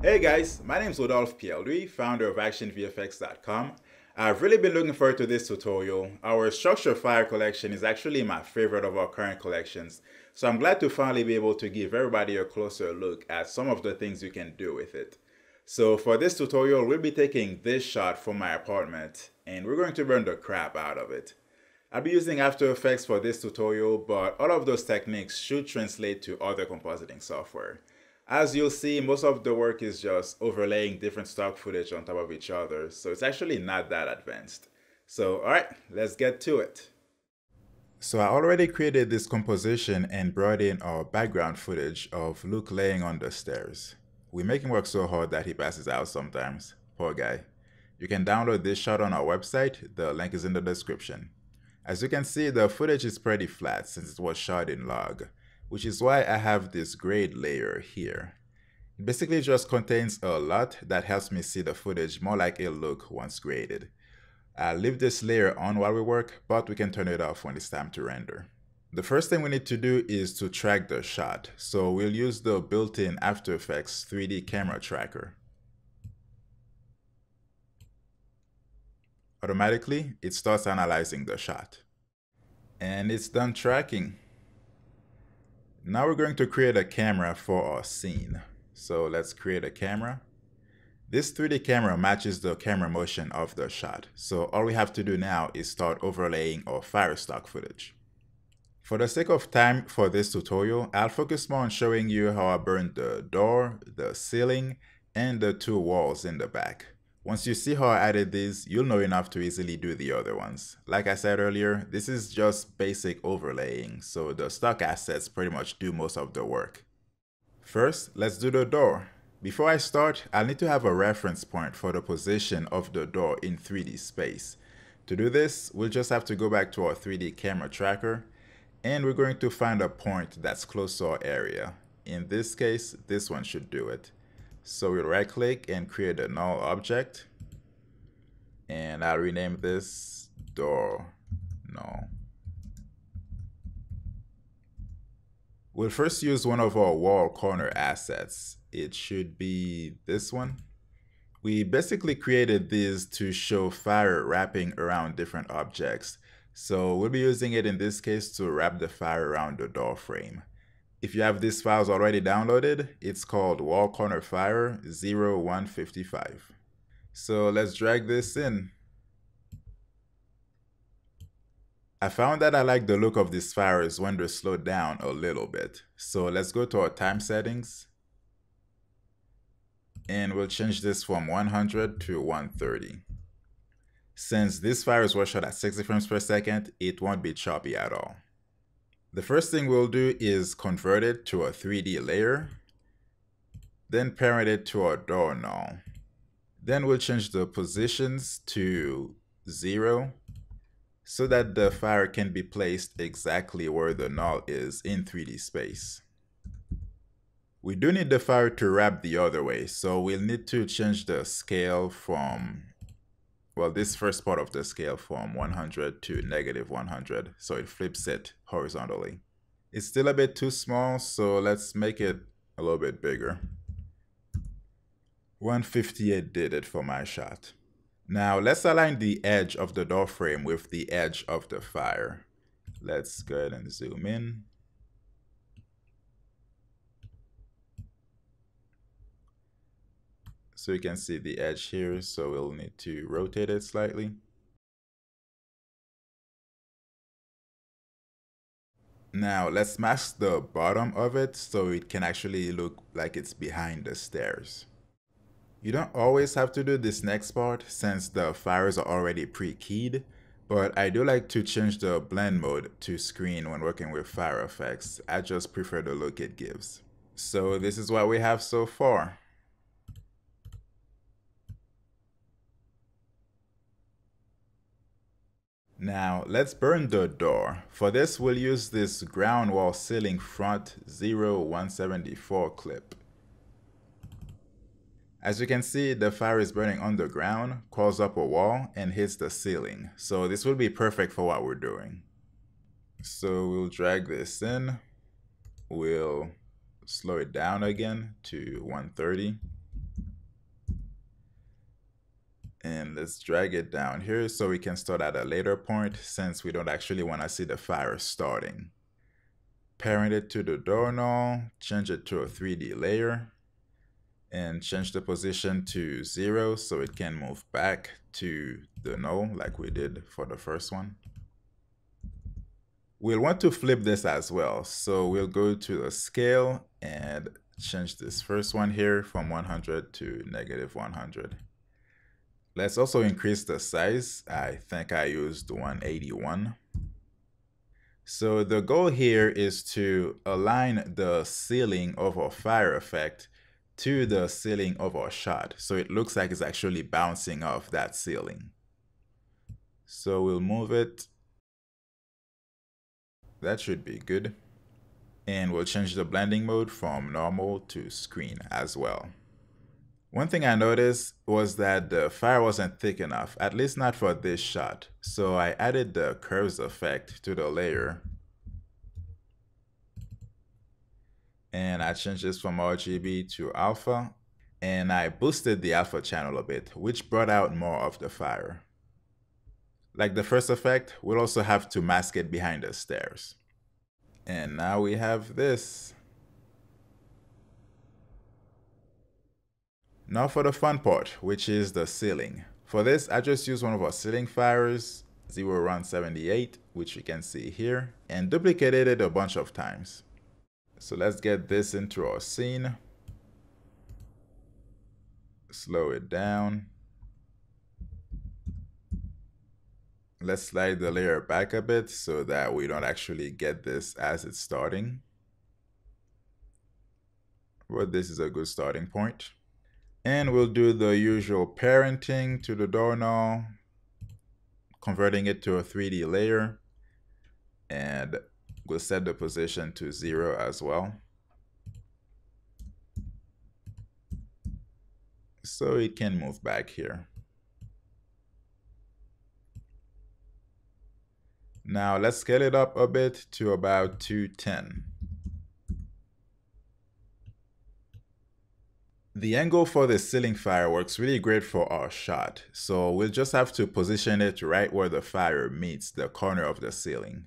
Hey guys, my name is Rodolphe PLD, founder of ActionVFX.com. I've really been looking forward to this tutorial. Our Structure Fire collection is actually my favorite of our current collections, so I'm glad to finally be able to give everybody a closer look at some of the things you can do with it. So for this tutorial, we'll be taking this shot from my apartment, and we're going to burn the crap out of it. I'll be using After Effects for this tutorial, but all of those techniques should translate to other compositing software. As you'll see, most of the work is just overlaying different stock footage on top of each other, so it's actually not that advanced. So, alright, let's get to it. So I already created this composition and brought in our background footage of Luke laying on the stairs. We make him work so hard that he passes out sometimes. Poor guy. You can download this shot on our website, the link is in the description. As you can see, the footage is pretty flat since it was shot in log, which is why I have this grade layer here. It basically just contains a lot that helps me see the footage more like it'll look once graded. I'll leave this layer on while we work, but we can turn it off when it's time to render. The first thing we need to do is to track the shot, so we'll use the built-in After Effects 3D camera tracker. Automatically, it starts analyzing the shot. And it's done tracking. Now we're going to create a camera for our scene. So let's create a camera. This 3D camera matches the camera motion of the shot. So all we have to do now is start overlaying our fire stock footage. For the sake of time for this tutorial, I'll focus more on showing you how I burned the door, the ceiling, and the two walls in the back. Once you see how I added these, you'll know enough to easily do the other ones. Like I said earlier, this is just basic overlaying, so the stock assets pretty much do most of the work. First, let's do the door. Before I start, I'll need to have a reference point for the position of the door in 3D space. To do this, we'll just have to go back to our 3D camera tracker, and we're going to find a point that's close to our area. In this case, this one should do it. So we'll right click and create a null object, and I'll rename this door null. We'll first use one of our wall corner assets. It should be this one. We basically created these to show fire wrapping around different objects. So we'll be using it in this case to wrap the fire around the door frame. If you have these files already downloaded, it's called Wall Corner Fire 0155. So let's drag this in. I found that I like the look of these fires when they're slowed down a little bit. So let's go to our time settings. And we'll change this from 100 to 130. Since these fires were shot at 60 frames per second, it won't be choppy at all. The first thing we'll do is convert it to a 3D layer, then parent it to our door null. Then we'll change the positions to 0 so that the fire can be placed exactly where the null is in 3D space. We do need the fire to wrap the other way, so we'll need to change the scale from, well, this first part of the scale from 100 to -100, so it flips it horizontally. It's still a bit too small, so let's make it a little bit bigger. 158 did it for my shot. Now let's align the edge of the door frame with the edge of the fire. Let's go ahead and zoom in. So you can see the edge here, so we'll need to rotate it slightly. Now let's mask the bottom of it so it can actually look like it's behind the stairs. You don't always have to do this next part since the fires are already pre-keyed, but I do like to change the blend mode to screen when working with fire effects. I just prefer the look it gives. So this is what we have so far. Now let's burn the door. For this we'll use this ground wall ceiling front 0174 clip. As you can see, the fire is burning underground, crawls up a wall, and hits the ceiling. So this will be perfect for what we're doing. So we'll drag this in. We'll slow it down again to 130. And let's drag it down here so we can start at a later point since we don't actually want to see the fire starting. Parent it to the door knoll, change it to a 3D layer, and change the position to 0 so it can move back to the knoll like we did for the first one. We'll want to flip this as well, so we'll go to the scale and change this first one here from 100 to -100. Let's also increase the size. I think I used 181. So the goal here is to align the ceiling of our fire effect to the ceiling of our shot, so it looks like it's actually bouncing off that ceiling. So we'll move it. That should be good. And we'll change the blending mode from normal to screen as well. One thing I noticed was that the fire wasn't thick enough, at least not for this shot. So I added the curves effect to the layer. And I changed this from RGB to alpha. And I boosted the alpha channel a bit, which brought out more of the fire. Like the first effect, we'll also have to mask it behind the stairs. And now we have this. Now for the fun part, which is the ceiling. For this, I just used one of our ceiling fires, 0178, which you can see here, and duplicated it a bunch of times. So let's get this into our scene. Slow it down. Let's slide the layer back a bit so that we don't actually get this as it's starting. But this is a good starting point. And we'll do the usual parenting to the door knoll, converting it to a 3D layer. And we'll set the position to 0 as well, so it can move back here. Now let's scale it up a bit to about 210. The angle for the ceiling fire works really great for our shot, so we'll just have to position it right where the fire meets the corner of the ceiling.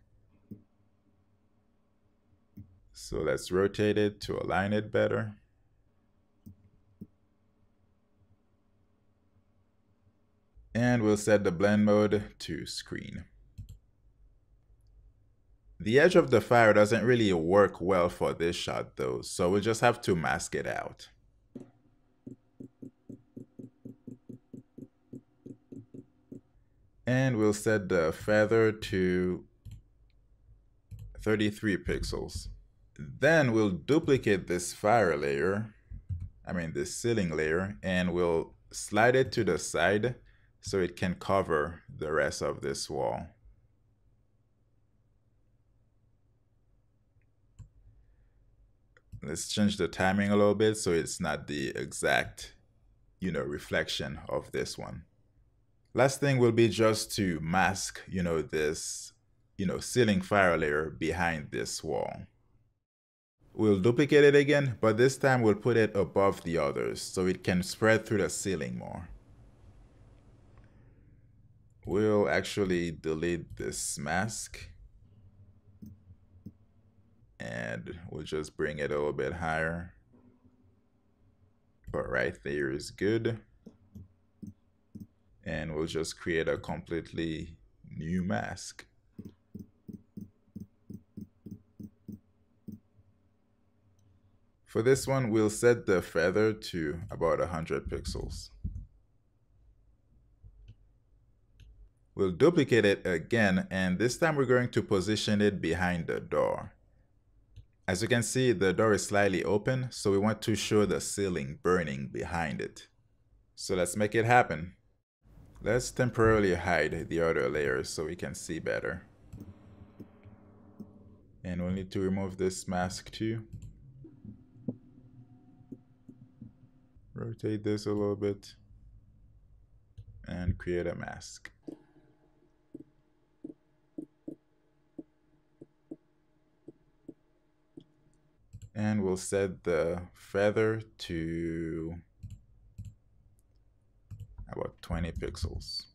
So let's rotate it to align it better. And we'll set the blend mode to screen. The edge of the fire doesn't really work well for this shot though, so we'll just have to mask it out. And we'll set the feather to 33 pixels. Then we'll duplicate this fire layer, this ceiling layer, and we'll slide it to the side so it can cover the rest of this wall. Let's change the timing a little bit so it's not the exact, reflection of this one. Last thing will be just to mask, this, ceiling fire layer behind this wall. We'll duplicate it again, but this time we'll put it above the others so it can spread through the ceiling more. We'll actually delete this mask. And we'll just bring it a little bit higher. But right there is good. And we'll just create a completely new mask. For this one, we'll set the feather to about 100 pixels. We'll duplicate it again, and this time we're going to position it behind the door. As you can see, the door is slightly open, so we want to show the ceiling burning behind it. So let's make it happen. Let's temporarily hide the other layers so we can see better. And we'll need to remove this mask too. Rotate this a little bit and create a mask. And we'll set the feather to about 20 pixels.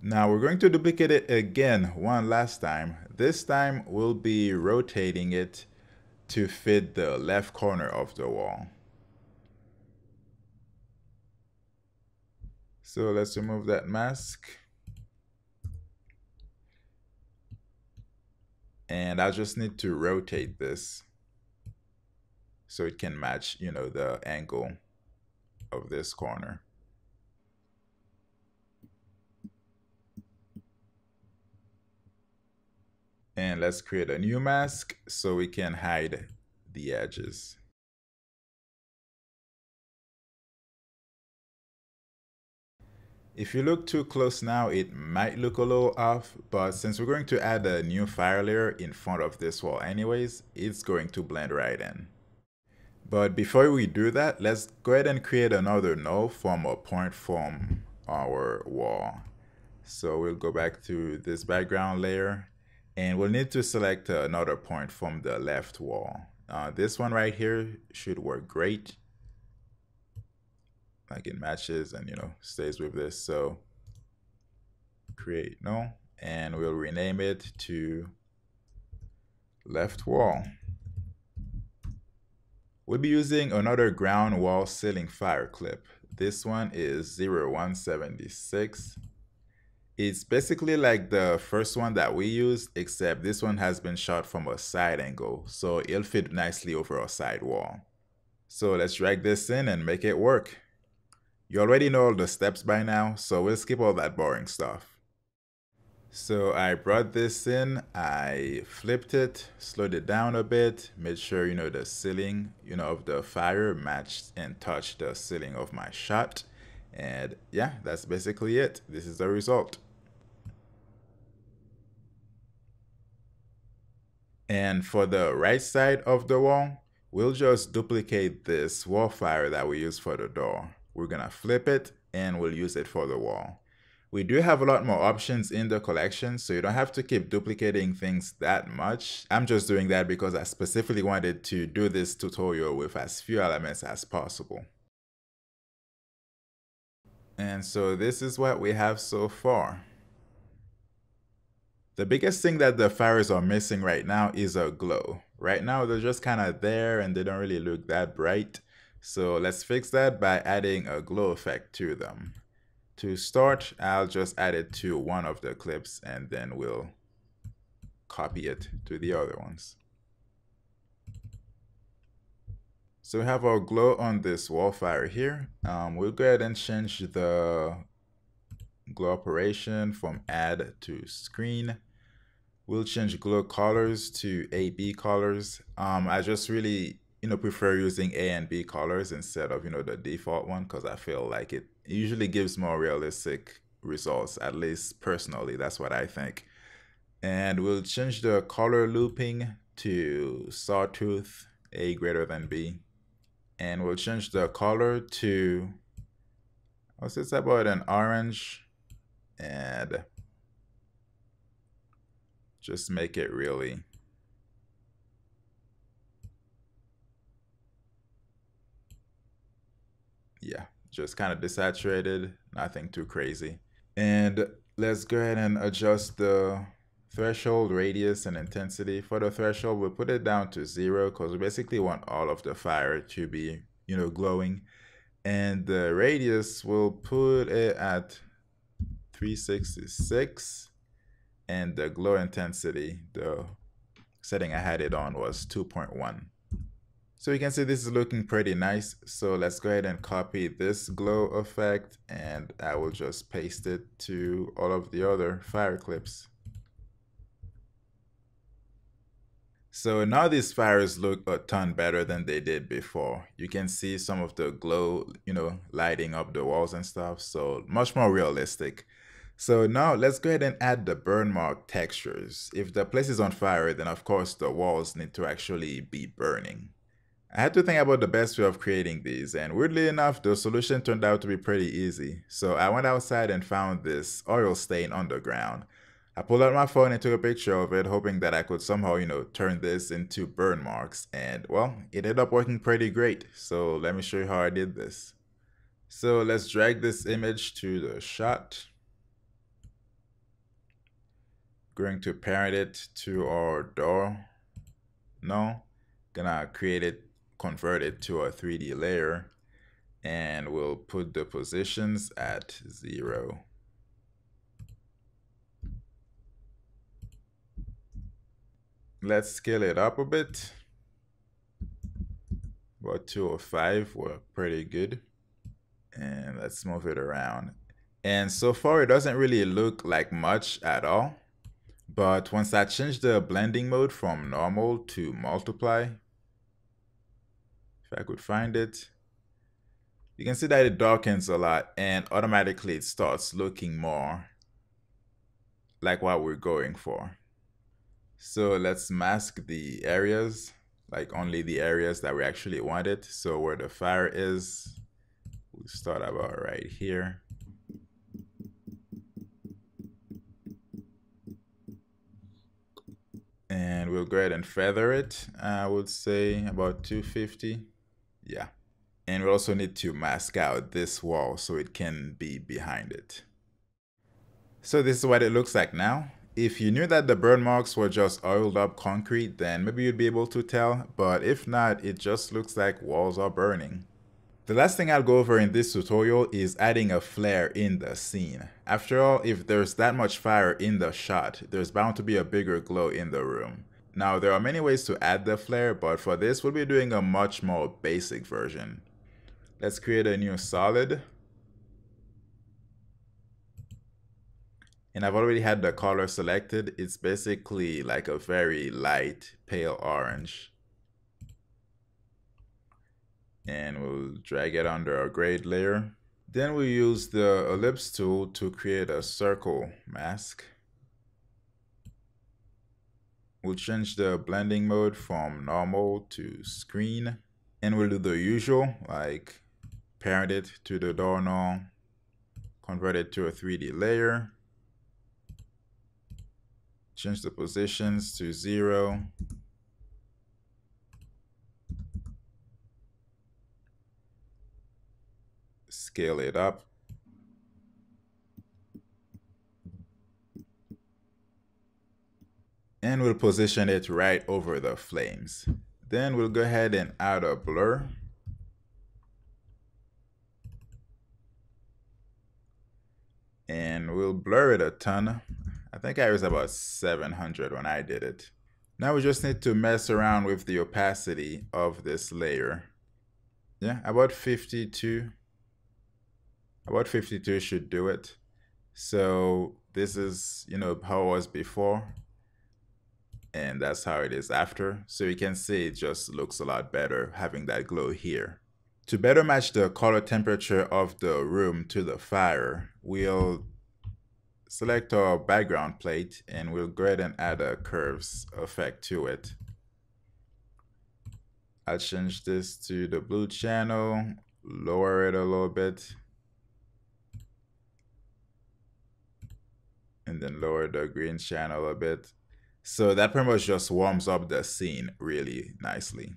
Now we're going to duplicate it again one last time. This time we'll be rotating it to fit the left corner of the wall. So let's remove that mask. And I just need to rotate this so it can match, the angle of this corner. And let's create a new mask so we can hide the edges. If you look too close now, it might look a little off, but since we're going to add a new fire layer in front of this wall anyways, it's going to blend right in. But before we do that, let's go ahead and create another null from a point from our wall. So we'll go back to this background layer and we'll need to select another point from the left wall. This one right here should work great. Like it matches and stays with this. So create null and we'll rename it to left wall. We'll be using another ground wall ceiling fire clip. This one is 0176. It's basically like the first one that we used, except this one has been shot from a side angle, so it'll fit nicely over a side wall. So let's drag this in and make it work. You already know all the steps by now, so we'll skip all that boring stuff. So I brought this in, I flipped it, slowed it down a bit, made sure the ceiling of the fire matched and touched the ceiling of my shot. And yeah, that's basically it. This is the result. And for the right side of the wall, we'll just duplicate this wall fire that we used for the door. We're gonna flip it and we'll use it for the wall. We do have a lot more options in the collection, so you don't have to keep duplicating things that much. I'm just doing that because I specifically wanted to do this tutorial with as few elements as possible. And so this is what we have so far. The biggest thing that the fires are missing right now is a glow. Right now they're just kind of there and they don't really look that bright. So let's fix that by adding a glow effect to them. To start, I'll just add it to one of the clips and then we'll copy it to the other ones. So we have our glow on this wall fire here. We'll go ahead and change the glow operation from add to screen. We'll change glow colors to A/B colors. I just really prefer using A and B colors instead of the default one, because I feel like it usually gives more realistic results, at least personally. That's what I think. And we'll change the color looping to sawtooth, A greater than B. And we'll change the color to, I'll say it's about an orange, and just make it really just kind of desaturated, nothing too crazy. And let's go ahead and adjust the threshold, radius, and intensity. For the threshold, we'll put it down to 0 because we basically want all of the fire to be, glowing. And the radius, we'll put it at 366. And the glow intensity, the setting I had it on was 2.1. So you can see this is looking pretty nice. So let's go ahead and copy this glow effect and I will just paste it to all of the other fire clips. So now these fires look a ton better than they did before. You can see some of the glow, lighting up the walls and stuff. So much more realistic. So now let's go ahead and add the burn mark textures. If the place is on fire, then of course the walls need to actually be burning. I had to think about the best way of creating these, and weirdly enough, the solution turned out to be pretty easy. So I went outside and found this oil stain on the ground. I pulled out my phone and took a picture of it, hoping that I could somehow, turn this into burn marks. And well, it ended up working pretty great. So let me show you how I did this. So let's drag this image to the shot. Going to parent it to our door. No, gonna create it, convert it to a 3D layer, and we'll put the positions at 0. Let's scale it up a bit. About 205 were pretty good. And let's move it around. And so far, it doesn't really look like much at all. But once I change the blending mode from normal to multiply, if I could find it, you can see that it darkens a lot and automatically it starts looking more like what we're going for. So let's mask the areas, like only the areas that we actually wanted. So where the fire is, we'll start about right here. And we'll go ahead and feather it. I would say about 250. Yeah. And we also need to mask out this wall so it can be behind it. So this is what it looks like now. If you knew that the burn marks were just oiled up concrete, then maybe you'd be able to tell, but if not, it just looks like walls are burning. The last thing I'll go over in this tutorial is adding a flare in the scene. After all, if there's that much fire in the shot, there's bound to be a bigger glow in the room. Now, there are many ways to add the flare, but for this, we'll be doing a much more basic version. Let's create a new solid. And I've already had the color selected. It's basically like a very light pale orange. And we'll drag it under our grade layer. Then we use the ellipse tool to create a circle mask. We'll change the blending mode from normal to screen. And we'll do the usual, like parent it to the door knob, convert it to a 3D layer. Change the positions to 0. Scale it up. And we'll position it right over the flames. Then we'll go ahead and add a blur. And we'll blur it a ton. I think I was about 700 when I did it. Now we just need to mess around with the opacity of this layer. Yeah, about 52. About 52 should do it. So this is, how it was before. And that's how it is after. So you can see it just looks a lot better having that glow here. To better match the color temperature of the room to the fire, we'll select our background plate and we'll go ahead and add a curves effect to it. I'll change this to the blue channel, lower it a little bit, and then lower the green channel a bit. So that pretty much just warms up the scene really nicely.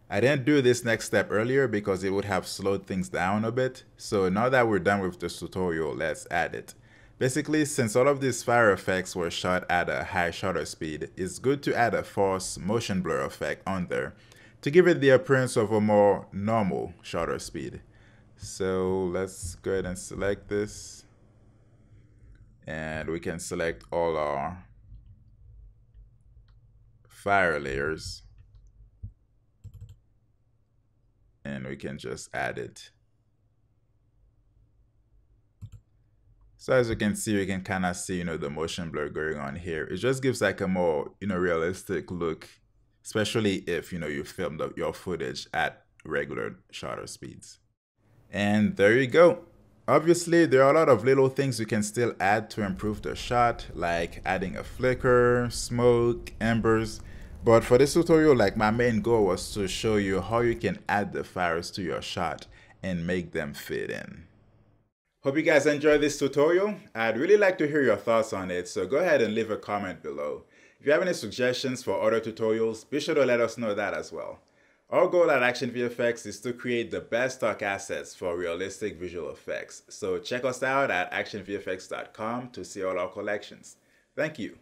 I didn't do this next step earlier because it would have slowed things down a bit. So now that we're done with this tutorial, let's add it. Basically, since all of these fire effects were shot at a high shutter speed, it's good to add a force motion blur effect on there to give it the appearance of a more normal shutter speed. So let's go ahead and select this. And we can select all our fire layers. And we can just add it. So as you can see, you can kind of see, the motion blur going on here. It just gives like a more, realistic look, especially if, you filmed up your footage at regular shutter speeds. And there you go. Obviously, there are a lot of little things you can still add to improve the shot, like adding a flicker, smoke, embers. But for this tutorial, my main goal was to show you how you can add the fires to your shot and make them fit in. Hope you guys enjoyed this tutorial. I'd really like to hear your thoughts on it, so go ahead and leave a comment below. If you have any suggestions for other tutorials, be sure to let us know that as well. Our goal at Action VFX is to create the best stock assets for realistic visual effects. So check us out at actionvfx.com to see all our collections. Thank you.